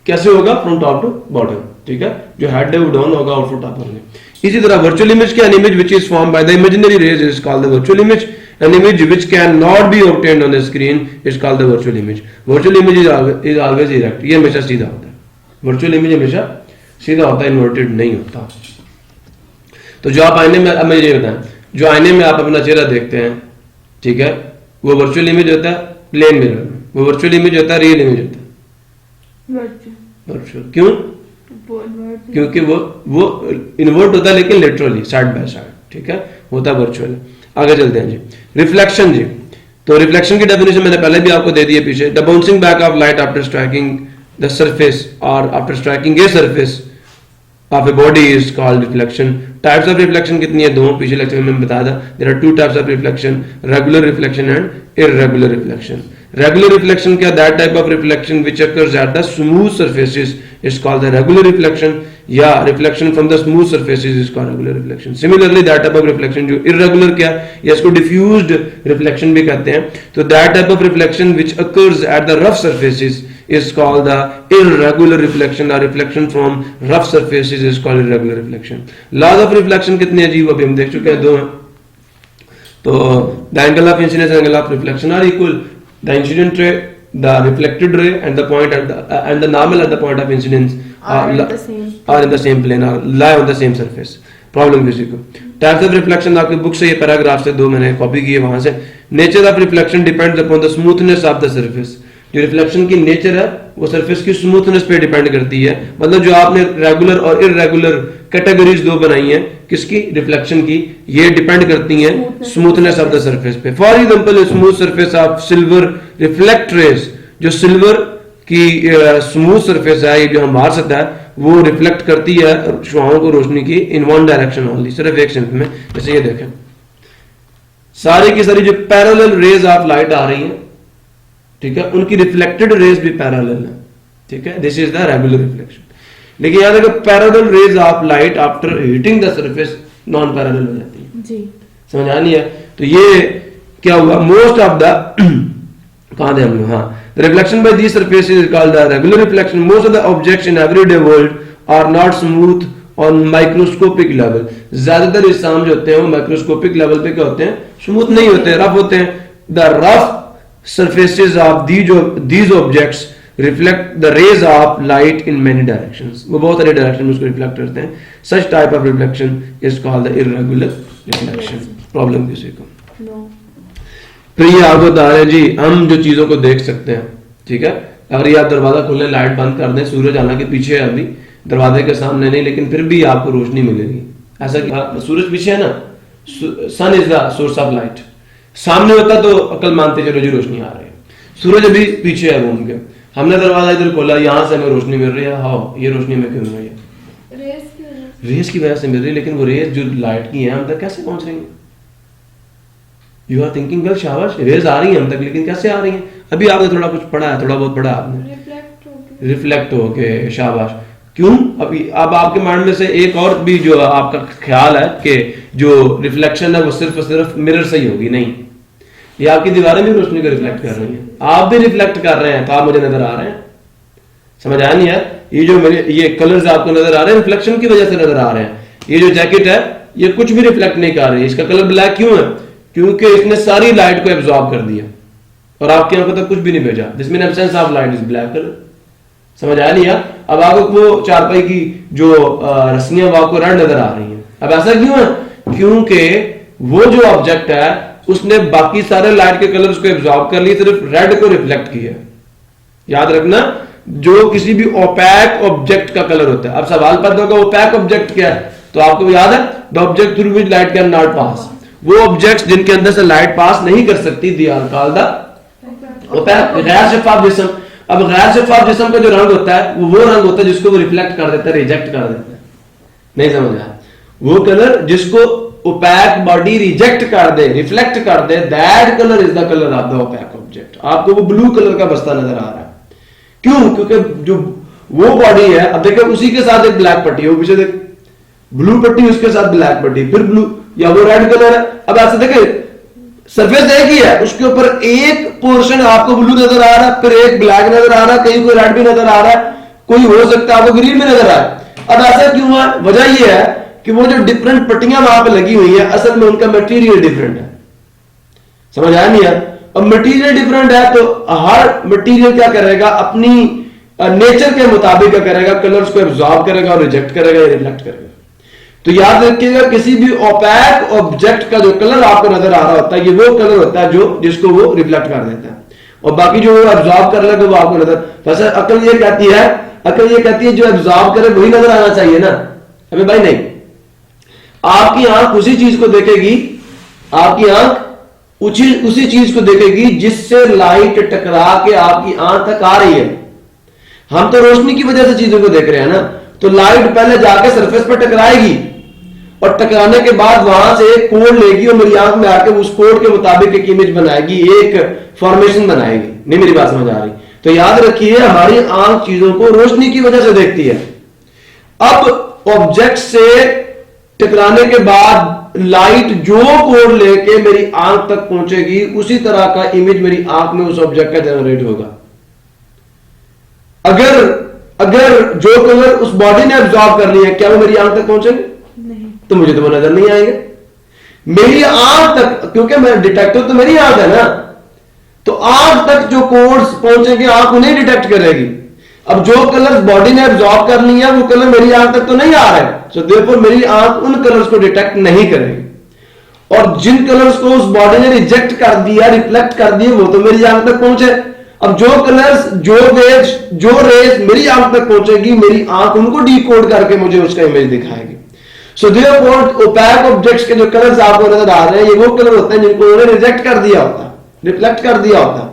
कैसे होगा? From top to bottom. ठीक है? जो हेड है वो डाउन होगा और फुट अप होंगे। इसी तरह वर्चुअल इमेज क्या? An image which is form by the imaginary rays is called the virtual image. An image which can not be obtained on the screen is called the virtual image. Virtual image is always erect. ये हमेशा सीधा होता है। वर्चुअल इमेज हमेशा सीधा होता है, इन्वर्टेड नहीं होता। तो जो आप आईने में, अब मैं ये बताएं, जो आईने में आप अपना चेहरा देखते हैं, ठीक है, वो वर्चुअल इमेज होता है प्लेन मिरर में। वो वर्चुअल इमेज होता है, रियल इमेज होता है वर्चुअल। क्यों? क्योंकि वो इन्वर्ट होता है, लेकिन लिटरली साइड बाय साइड। ठीक है? होता वर्चुअल। आगे चलते हैं जी। रिफ्लेक्शन जी, तो रिफ्लेक्शन की डेफिनेशन मैंने पहले भी आपको दे दी है पीछे। The bouncing back of light after striking the surface और after striking a surface of a body is called reflection. Types of reflection कितनी है? दो। पिछले लेक्चर में मैंने बताया था, there are two types of reflection, regular reflection and irregular reflection. Regular reflection क्या? That type of reflection which occurs at the smooth surfaces is called the regular reflection, या reflection from the smooth surfaces is called regular reflection. Similarly that type of reflection जो इररेगुलर क्या, या इसको डिफ्यूज्ड रिफ्लेक्शन भी कहते हैं, तो that type of reflection which occurs at the rough surfaces is called the irregular reflection, or reflection from rough surfaces is called irregular reflection. Laws of reflection कितने हैं जी? वो अभी हम देख चुके हैं, दो हैं। तो the angle of incidence and angle of reflection are equal. The incident ray, the reflected ray, and the point at and the normal at the point of incidence are in the same plane, or lie on the same surface. Problem किसी को? Types of reflection आपकी बुक से, ये पैराग्राफ से दो मैंने कॉपी किए वहां से। Nature of reflection depends upon the smoothness of the surface. जो रिफ्लेक्शन की नेचर है वो सरफेस की स्मूथनेस पे डिपेंड करती है। मतलब जो आपने रेगुलर और इररेगुलर कैटेगरीज दो बनाई हैं, किसकी? रिफ्लेक्शन की। ये डिपेंड करती हैं स्मूथनेस ऑफ द सरफेस पे। For example, smooth surface of silver reflect rays. जो सिल्वर की स्मूथ सरफेस है, ये जो हमारा सतह है, वो रिफ्लेक्ट करती है शुआओं को रोशनी की इन वन डायरेक्शन ओनली, सिर्फ एक सिर्फ में। जैसे ये देखें, सारी की सारी जो पैरेलल रेज ऑफ लाइट आ रही हैं, ठीक है, उनकी रिफ्लेक्टेड रेज भी पैरेलल है, ठीक है, this is the regular reflection. लेकिन याद रखो parallel raise of light after heating the surface non parallel हो जाती है जी। समझ आ नहीं है। तो ये क्या हुआ, मोस्ट ऑफ द कहां थे हम लोग, हाँ, the reflection by these surfaces is called the regular reflection. Most of the objects in everyday world are not smooth on microscopic level. ज्यादातर इस्साम जो होते हैं वो माइक्रोस्कोपिक लेवल पे क्या होते हैं, स्मूथ नहीं होते, रफ होते हैं। The rough surfaces of these objects reflect the rays of light in many directions। वो बहुत सारे डायरेक्शन में उसको रिफ्लेक्ट करते हैं। such type of reflection is called the irregular reflection। Problem किसी को नो। फिर ये आपको बता रहे हैं जी, हम जो चीजों को देख सकते हैं, ठीक है, अगर ये आप दरवाजा खोलें, लाइट बंद कर दें, सूरज हालांकि पीछे है अभी, दरवाजे के सामने नहीं, लेकिन फिर भी आपको रोशनी मिलेगी। ऐसा कि सूरज पीछे है ना, sun is the source of light, सामने होता तो अकल मानते चलो जी रोशनी आ रही है, सूरज अभी पीछे है घूम के, हमने दरवाजा इधर खोला, यहां से हमें रोशनी मिल रही है, हाँ ये रोशनी हमें क्यों मिल रही है, रेस की वजह से मिल रही है। लेकिन वो रेस जो लाइट की है हम तक कैसे पहुंच रही है, यू आर थिंकिंग वेल, शाबाश, रेस आ रही है हम तक, लेकिन कैसे आ रही है, अभी आपने थोड़ा कुछ पढ़ा है, थोड़ा बहुत पढ़ा आपने, रिफ्लेक्ट हो के, शाबाश। क्यों, अभी अब आपके माइंड में से एक और भी जो आपका ख्याल है कि जो रिफ्लेक्शन है वो सिर्फ और सिर्फ मिरर से ही होगी, नहीं, ये आपकी दीवारें भी रोशनी को रिफ्लेक्ट कर रही हैं, आप भी रिफ्लेक्ट कर रहे हैं, तो आप मुझे नजर आ रहे हैं, समझ आया नहीं है। ये जो मेरे ये कलर्स आपको नजर आ रहे हैं रिफ्लेक्शन की वजह से नजर आ रहे हैं। ये जो जैकेट है ये कुछ भी रिफ्लेक्ट नहीं कर रही है, इसका कलर ब्लैक क्यों है, क्योंकि इसने सारी लाइट को एब्जॉर्ब कर दिया और आपकी आंखों तक कुछ भी नहीं भेजा, this mean absence of light is black colour. समझ आया नहीं यार। अब आपको वो चारपाई की जो रस्सियां वो आपको रेड नजर आ रही हैं, अब ऐसा क्यों है, क्योंकि वो जो ऑब्जेक्ट है उसने बाकी सारे लाइट के कलर्स को एब्जॉर्ब कर लिए, सिर्फ रेड को रिफ्लेक्ट किया। याद रखना, जो किसी भी ओपैक ऑब्जेक्ट का कलर होता है, अब सवाल पैदा होगा ओपैक ऑब्जेक्ट क्या है, तो आपको याद है the object through which light can not pass, वो ऑब्जेक्ट्स जिनके अंदर से लाइट पास नहीं कर सकती, they are called the opaque, गैर शफाफ जिस्म। अब गैर शफाफ जिस्म का जो रंग होता है वो रंग होता है जिसको वो रिफ्लेक्ट कर देता है, रिजेक्ट कर देता है, नहीं समझ आया, वो कलर जिसको ओपैक बॉडी रिजेक्ट कर दे, रिफ्लेक्ट कर दे, that colour is the colour of the opaque object. आपको वो ब्लू कलर का बस्ता नजर आ रहा है, क्यों, क्योंकि जो वो बॉडी है, अब देखो उसी के साथ एक ब्लैक पट्टी है, पीछे देख ब्लू पट्टी, उसके साथ ब्लैक पट्टी, फिर ब्लू या वो रेड कलर है। अब ऐसे देखे सरफेस एक ही है, उसके ऊपर एक पोर्शन आपको ब्लू नजर आ रहा है, फिर एक ब्लैक नजर आ रहा है, कहीं कोई रेड भी नजर आ रहा है, कोई हो सकता है आपको ग्रीन भी नजर आए। अब ऐसा क्यों है, वजह यह है कि वो जो डिफरेंट पट्टियां वहां पे लगी हुई है, असल में उनका मटेरियल डिफरेंट है। समझ आया नहीं यार। अब मटेरियल डिफरेंट है तो हर मटेरियल क्या करेगा, अपनी नेचर के मुताबिक क्या करेगा, कलर्स को एब्जॉर्ब करेगा और रिजेक्ट करेगा या रिफ्लेक्ट करेगा। तो याद रखिएगा, किसी भी ओपैक ऑब्जेक्ट का जो कलर आपको नजर आ रहा होता है, ये वो कलर होता है जो जिसको वो रिफ्लेक्ट कर देता है, और बाकी जो वो एब्जॉर्ब कर लेगा वो आपको नजर, वैसे अकल ये कहती है जो एब्जॉर्ब करे वही नजर आना चाहिए ना। अबे भाई नहीं, आपकी आंख उसी चीज को देखेगी, आपकी आंख उसी चीज को देखेगी जिससे लाइट टकरा के आपकी आंख तक आ रही है। हम तो रोशनी की वजह से चीजों को देख रहे हैं ना, तो लाइट पहले जाके सरफेस पर टकराएगी और टकराने के बाद वहां से एक कोड लेगी और मेरी आंख में आके उस कोड के मुताबिक एक इमेज बनाएगी, एक फॉर्मेशन बनाएगी। नहीं मेरी बात समझ आ रही? तो याद रखिए, हमारी आंख चीजों को रोशनी की वजह से देखती है। अब ऑब्जेक्ट से टकराने के बाद लाइट जो कोड लेके मेरी आंख तक पहुंचेगी, उसी तरह का इमेज मेरी आंख में उस ऑब्जेक्ट का जनरेट होगा। अगर जो कलर उस बॉडी ने एब्जॉर्ब कर लिया, क्या वो मेरी आंख तक पहुंचेंगे? नहीं। तो मुझे तो वो नजर नहीं आएंगे मेरी आंख तक, क्योंकि मैं डिटेक्टिव तो मेरी आंख है ना, तो आंख तक जो कोड्स पहुंचेंगे आंख उन्हें डिटेक्ट करेगी। अब जो कलर्स बॉडी ने एब्जॉर्ब कर लिया वो कलर मेरी आंख तक तो नहीं आ रहे, सो देयरफॉर मेरी आंख उन कलर्स को डिटेक्ट नहीं करेगी। और जिन कलर्स को उस बॉडी ने रिजेक्ट कर दिया, रिफ्लेक्ट कर दिए, वो तो मेरी आंख तक पहुंचे। अब जो कलर्स, जो वेव्स, जो रेज मेरी आंख तक पहुंचेगी, मेरी आंख उनको डीकोड करके मुझे उसका इमेज दिखाएगी। सो देयरफॉर ओपैक ऑब्जेक्ट्स के जो कलर्स आपको नजर आ रहे हैं, ये वो कलर होते हैं जिनको उन्होंने रिजेक्ट कर दिया होता है, रिफ्लेक्ट कर दिया होता है।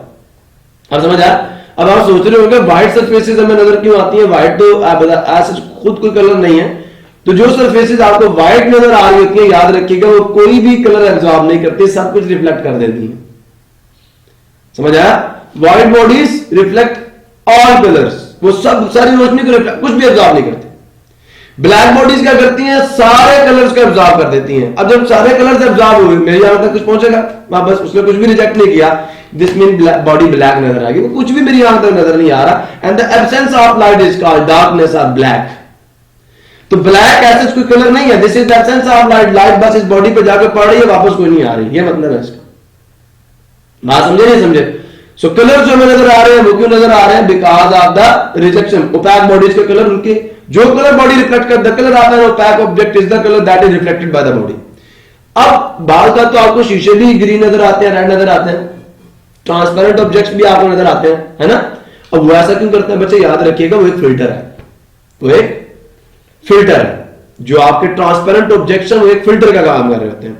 अब समझ आया? अब आप सोच रहे होंगे व्हाइट सरफेसेस हमें नजर क्यों आती है? व्हाइट तो खुद कोई कलर नहीं है, तो जो सरफेसेस आपको व्हाइट नजर आ रही होती है, याद रखिएगा वो कोई भी कलर एब्जॉर्ब नहीं करती, सब कुछ रिफ्लेक्ट कर देती है। समझ आया? White bodies reflect all colours, वो सब सारी रोशनी को रिफ्लेक्ट, कुछ भी एब्जॉर्ब नहीं करती। ब्लैक बॉडीज क्या करती हैं? सारे कलर्स को एब्जॉर्ब कर देती हैं। अब जब सारे कलर्स एब्जॉर्ब हुए, मेरी आंख तक कुछ पहुंचेगा वापस, उसने कुछ भी रिजेक्ट नहीं किया, दिस मीन बॉडी ब्लैक नजर आएगी, वो कुछ भी मेरी आंख तक नजर नहीं आ रहा। And the absence of light is called darkness of black. तो ब्लैक ऐसा कोई कलर नहीं है, this is the absence of light. Light बस इस बॉडी पे जाकर पड़ रही है, वापस कोई नहीं आ रही, ये मतलब है इसका। बात समझे नहीं समझे? सो कलर जो हमें नजर आ रहे हैं वो क्यों नजर आ रहे हैं? Because of the rejection. Opaque bodies के कलर, उनके जो कलर बॉडी रिफ्लेक्ट कर, द कलर आता है opaque object is the colour that is reflected by the body. अब बाल का तो आपको शीशे भी ग्रीन नजर आते हैं, रेड नजर आते हैं, ट्रांसपेरेंट ऑब्जेक्ट्स भी आपको नजर आते हैं, है ना? अब वो ऐसा क्यों करते हैं बच्चे? याद रखिएगा वो एक फिल्टर है, वो एक फिल्टर है। जो आपके ट्रांसपेरेंट ऑब्जेक्ट्स हैं वो एक फिल्टर का काम कर रहे होते हैं।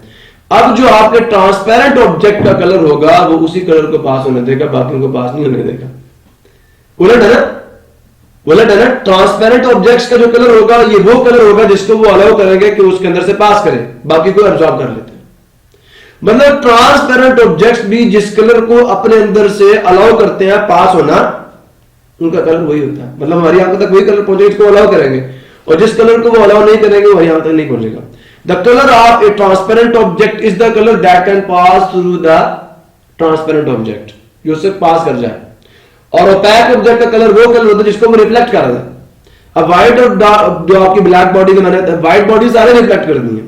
अब जो आपके ट्रांसपेरेंट ऑब्जेक्ट का कलर होगा वो उसी कलर को पास होने देगा, बाकियों को पास नहीं होने देगा। उलट है ना? उलट है ना? ट्रांसपेरेंट ऑब्जेक्ट्स का जो कलर होगा ये वो कलर होगा जिसको वो अलाउ करेंगे कि उसके अंदर से पास करें, बाकी को एब्जॉर्ब कर लेते हैं। मतलब ट्रांसपेरेंट ऑब्जेक्ट्स भी जिस कलर को अपने अंदर से अलाउ करते हैं पास होना, उनका कलर वही होता है। मतलब हमारी आंख तक वही कलर पहुंचेगा जिसको अलाउ करेंगे, और जिस कलर को वो अलाउ नहीं करेंगे वही आंख तक नहीं पहुंचेगा। The colour of A transparent object is the colour that can pass through the transparent object, जो उससे पास कर जाए। और ओपैक ऑब्जेक्ट का कलर वो कलर होता है जिसको वो रिफ्लेक्ट कर रहा है। अब व्हाइट और जो आपकी ब्लैक बॉडी का मैंने, व्हाइट बॉडी सारे रिफ्लेक्ट करती है,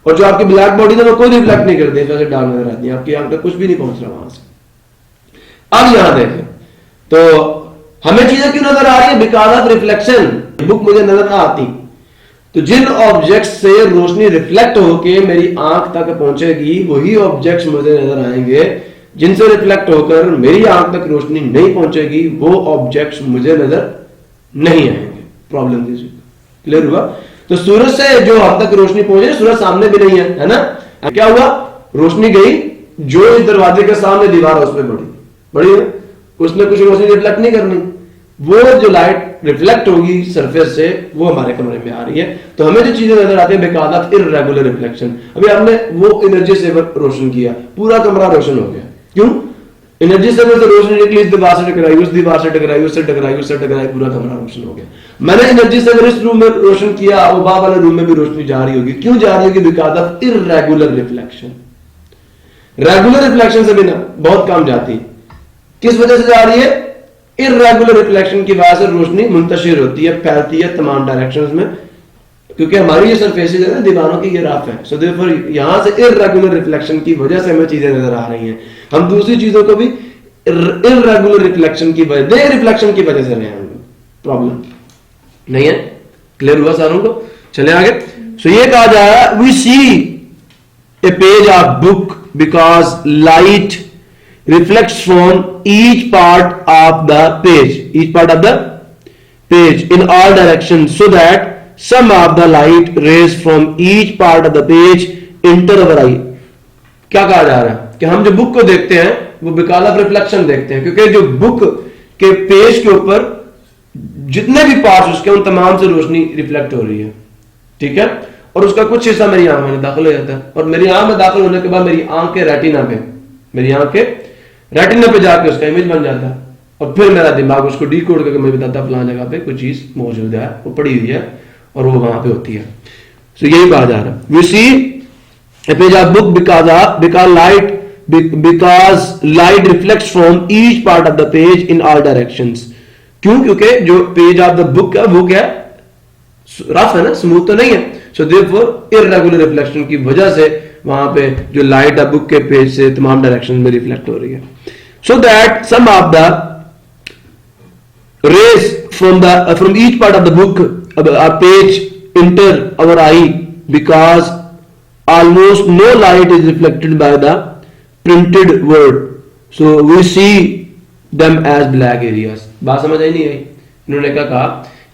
और जो आपकी ब्लैक बॉडी है वो कोई रिफ्लेक्ट नहीं करती है, जैसे डार्क नजर आती है, आपकी आंख तक कुछ भी नहीं पहुंच रहा वहां से। अब यहां देखें तो हमें चीजें क्यों नजर आ रही है? Because of reflection. बुक मुझे नजर ना आती, तो जिन ऑब्जेक्ट से रोशनी रिफ्लेक्ट होके मेरी आंख तक पहुंचेगी वही ऑब्जेक्ट्स मुझे नजर आएंगे। जिनसे रिफ्लेक्ट होकर मेरी आंख तक रोशनी नहीं पहुंचेगी वो ऑब्जेक्ट्स मुझे नजर नहीं आएंगे। प्रॉब्लम क्लियर हुआ? तो सूरज से जो हम तक रोशनी पहुंचे, सूरज सामने भी नहीं है ना? क्या हुआ? रोशनी गई, जो इस दरवाजे के सामने दीवार है उसमें बड़ी है, उसने कुछ रोशनी रिफ्लेक्ट नहीं करनी, वो जो लाइट रिफ्लेक्ट होगी सरफेस से वो हमारे कमरे में आ रही है। तो हमें जो चीजें नजर आती है बिकॉज ऑफ इररेगुलर रिफ्लेक्शन। अभी हमने वो एनर्जी सेवर रोशन किया, पूरा कमरा रोशन हो गया। क्यों? एनर्जी सेवर से रोशनी निकली, इस दीवार से टकराई, उस दीवार से टकराई, उससे टकराई, उससे टकराई, पूरा कमरा रोशन हो गया। मैंने एनर्जी सेवर इस रूम में रोशन किया, वो बाहर वाले रूम में भी रोशनी जा रही होगी। क्यों जा रही होगी? Because of irregular reflection. Regular reflection से बिना बहुत कम जाती। किस वजह से जा रही है? इररेगुलर रिफ्लेक्शन की वजह से रोशनी मुंतशिर होती है, फैलती है तमाम डायरेक्शंस में, क्योंकि हमारी ये सरफेसेस है ना दीवारों की, ये रफ है। सो देयरफॉर यहां से इररेगुलर रिफ्लेक्शन की वजह से हमें चीजें नजर आ रही हैं। हम दूसरी चीजों को भी इररेगुलर रिफ्लेक्शन की वजह, दे रिफ्लेक्शन की वजह से रहे हैं। प्रॉब्लम नहीं है? क्लियर हुआ सारों को? चले आगे। सो ये कहा जा रहा है, we see a page of book because light reflects from each part of the page in all directions, so that some of the light rays from each part of the page enter our eye। क्या कहा जा रहा है कि हम जो बुक को देखते हैं वो बिकॉज ऑफ रिफ्लेक्शन देखते हैं, क्योंकि जो बुक के पेज के ऊपर जितने भी पार्ट्स उसके उन तमाम से रोशनी रिफ्लेक्ट हो रही है, ठीक है? और उसका कुछ हिस्सा मेरी आंख में दाखिल हो जाता है, और मेरी आंख में दाखिल होने के बाद मेरी आंख के रेटिना पे, मेरी आंख के रेटिना पे जाके उसका इमेज बन जाता है, और फिर मेरा दिमाग उसको डीकोड करके मुझे बताता है फलां जगह पे कोई चीज मौजूद है, वो पड़ी हुई है और वो वहां पे होती है। सो यही कहा जा रहा है, we see a page of book because light reflects from each part of the page in all directions. क्यों? क्योंकि जो पेज ऑफ द बुक है वो क्या है? रफ है ना, स्मूथ तो नहीं है। सो देयरफॉर इररेगुलर रिफ्लेक्शन की वजह से वहां पे जो लाइट है बुक के पेज से तमाम डायरेक्शन में रिफ्लेक्ट हो रही है। So that some of the rays from each part of the book page enter our eye because almost no light is reflected by the printed word, so we see them as black areas। बात समझ आई नहीं आई? इन्होंने क्या कहा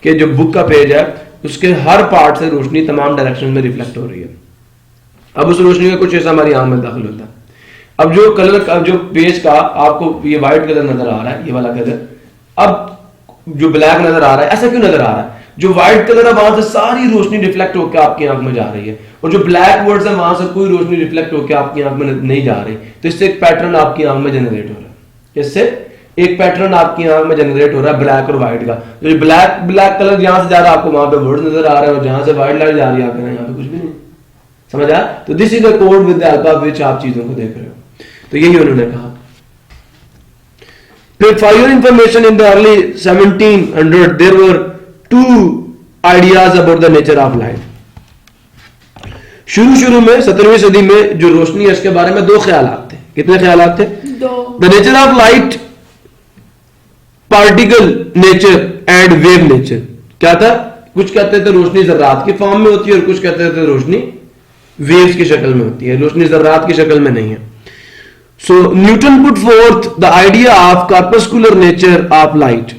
कि जो बुक का पेज है उसके हर पार्ट से रोशनी तमाम डायरेक्शन में रिफ्लेक्ट हो रही है। अब उस रोशनी का कुछ ऐसा हमारी आंख में दाखिल होता है। अब जो कलर का, जो पेज का आपको ये व्हाइट कलर नजर आ रहा है, ये वाला कलर, अब जो ब्लैक नजर आ रहा है, ऐसा क्यों नजर आ रहा है? जो व्हाइट कलर है वहां से सारी रोशनी रिफ्लेक्ट होकर आपकी आंख में जा रही है, और जो ब्लैक वर्ड्स है वहां से कोई रोशनी रिफ्लेक्ट होकर आपकी आंख में नहीं जा रही। तो इससे एक पैटर्न आपकी आंख में जनरेट हो रहा है, इससे एक पैटर्न आपकी आंख में जनरेट हो रहा है ब्लैक और व्हाइट का। जो ब्लैक कलर जहां से जा रहा है आपको वहां पे वर्ड नजर आ रहा है, और जहां से व्हाइट लाइट जा रही है आपको यहाँ पे कुछ भी नहीं। समझ आया? तो this is the code with the help of which आप चीजों को देख रहे हो। तो यही उन्होंने कहा। फिर for your information, in the early 1700 there were two ideas about the nature of light. शुरू में 17वीं सदी में जो रोशनी है इसके बारे में दो ख्यालात थे। कितने ख्यालात थे? दो। The nature of light, particle nature and wave nature. क्या था? कुछ कहते थे रोशनी जर्रात की फॉर्म में होती है, और कुछ कहते थे रोशनी वेव्स की शक्ल में होती है, रोशनी जर्रात की शक्ल में नहीं है। So Newton put forth the idea of corpuscular nature of light.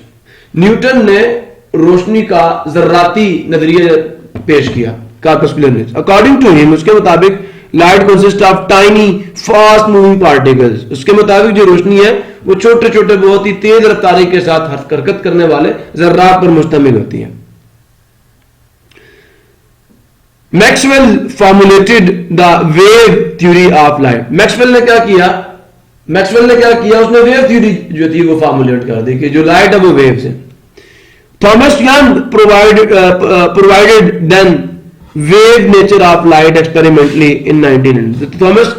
Newton ने रोशनी का जर्राती नजरिया पेश किया, corpuscular nature. According to him, उसके मुताबिक light consist of tiny fast moving particles. उसके मुताबिक जो रोशनी है वो छोटे छोटे बहुत ही तेज रफ्तारी के साथ हरकत करने वाले जर्रात पर मुश्तमिल होती है। Maxwell formulated the wave theory of light. Maxwell ने क्या किया? उसने वेव थ्योरी जो थी वो फॉर्मुलेट कर दी कि जो लाइट है वो वेव्स है। Thomas Young provided then wave nature of light experimentally in 1900। Thomas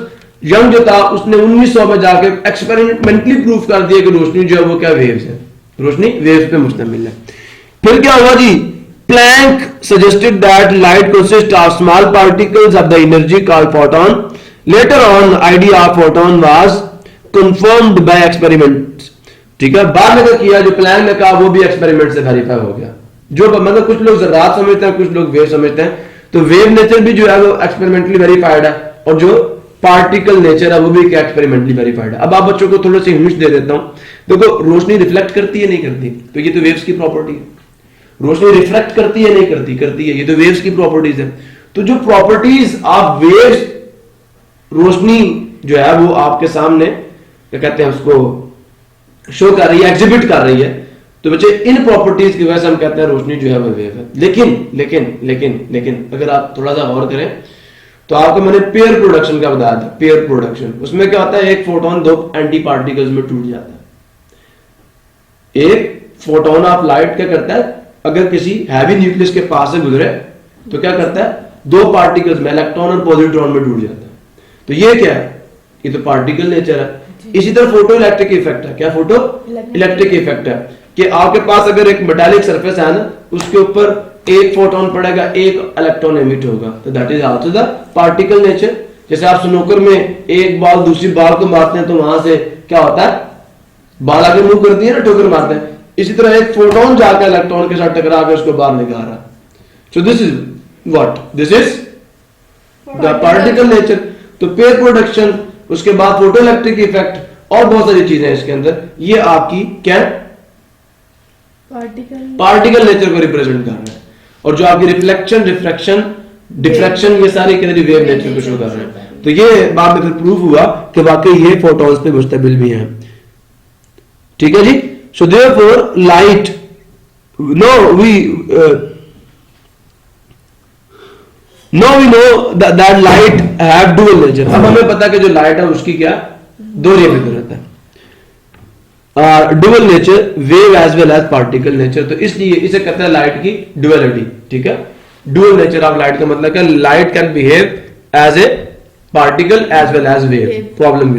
Young जो था उसने 1900 में जाके एक्सपेरिमेंटली प्रूफ कर दिया कि रोशनी जो है वो क्या वेव्स है, रोशनी वेव्स पे मुश्तमिल है। फिर क्या हुआ जी? Planck suggested that light consists of small particles of the energy called photon. Later on, idea of photon was confirmed by experiments. ठीक है, बाद में क्या किया? जो प्लैंक ने कहा वो भी एक्सपेरिमेंट से वेरीफाई हो गया। जो मतलब कुछ लोग जर्रात समझते हैं, कुछ लोग वेव समझते हैं, तो वेव नेचर भी जो है वो एक्सपेरिमेंटली वेरीफाइड है, और जो पार्टिकल नेचर है वो भी एक्सपेरिमेंटली वेरीफाइड है। अब आप बच्चों को थोड़ा सी हिंट दे देता हूं। देखो, रोशनी रिफ्लेक्ट करती है नहीं करती? तो ये तो वेव्स की प्रॉपर्टी है। रोशनी रिफ्लेक्ट करती है नहीं करती? करती है। ये तो वेव्स की प्रॉपर्टीज है। तो जो प्रॉपर्टीज ऑफ वेव्स, रोशनी जो है वो आपके सामने क्या कहते हैं उसको शो कर रही है, एग्जिबिट कर रही है। तो बच्चे इन प्रॉपर्टीज की वजह से हम कहते हैं रोशनी जो है वो वेव है। लेकिन लेकिन लेकिन लेकिन अगर आप थोड़ा सा गौर करें तो आपको मैंने पेयर प्रोडक्शन का बताया था। पेयर प्रोडक्शन, उसमें क्या होता है? एक फोटोन दो एंटी पार्टिकल्स में टूट जाता है। एक फोटोन ऑफ लाइट क्या करता है? अगर किसी हैवी न्यूक्लियस के पास से गुजरे तो क्या करता है? दो पार्टिकल्स में, इलेक्ट्रॉन और पॉजिट्रॉन में टूट जाता है। तो ये क्या है? ये तो पार्टिकल नेचर है। इसी तरह फोटो इलेक्ट्रिक इफेक्ट है। क्या फोटो इलेक्ट्रिक इफेक्ट है? कि आपके पास अगर एक मेटालिक सरफेस है ना, उसके ऊपर एक फोटोन पड़ेगा, एक इलेक्ट्रॉन एमिट होगा, तो that is also the particle nature. जैसे आप स्नूकर में एक बॉल दूसरी बॉल को मारते हैं तो वहां से क्या होता है? बॉल आगे मूव करती है ना, ठोकर मारते हैं। इसी तरह एक फोटोन जाकर इलेक्ट्रॉन के साथ टकरा के उसको बाहर निकाल रहा है। So this is what? This is the particle nature. तो पेयर प्रोडक्शन, उसके बाद फोटो इलेक्ट्रिक इफेक्ट और बहुत सारी चीजें हैं इसके अंदर। ये आपकी क्या? पार्टिकल नेचर को रिप्रेजेंट कर रहा है। और जो आपकी रिफ्लेक्शन, रिफ्रैक्शन, डिफ्रैक्शन, ये सारी वेव नेचर को शो कर रहे हैं। तो ये बाद में फिर प्रूफ हुआ कि वाकई ये फोटॉन्स पे मुश्तमिल भी हैं। ठीक है जी। So therefore light, now we know that light have dual nature. अब हमें पता कि जो लाइट है उसकी क्या दो नेचर रहता है, dual nature, wave as well as particle nature. तो इसलिए इसे कहते हैं लाइट की डुअलिटी। ठीक है, डुअल नेचर ऑफ लाइट का मतलब क्या? Light can behave as a particle as well as wave. Problem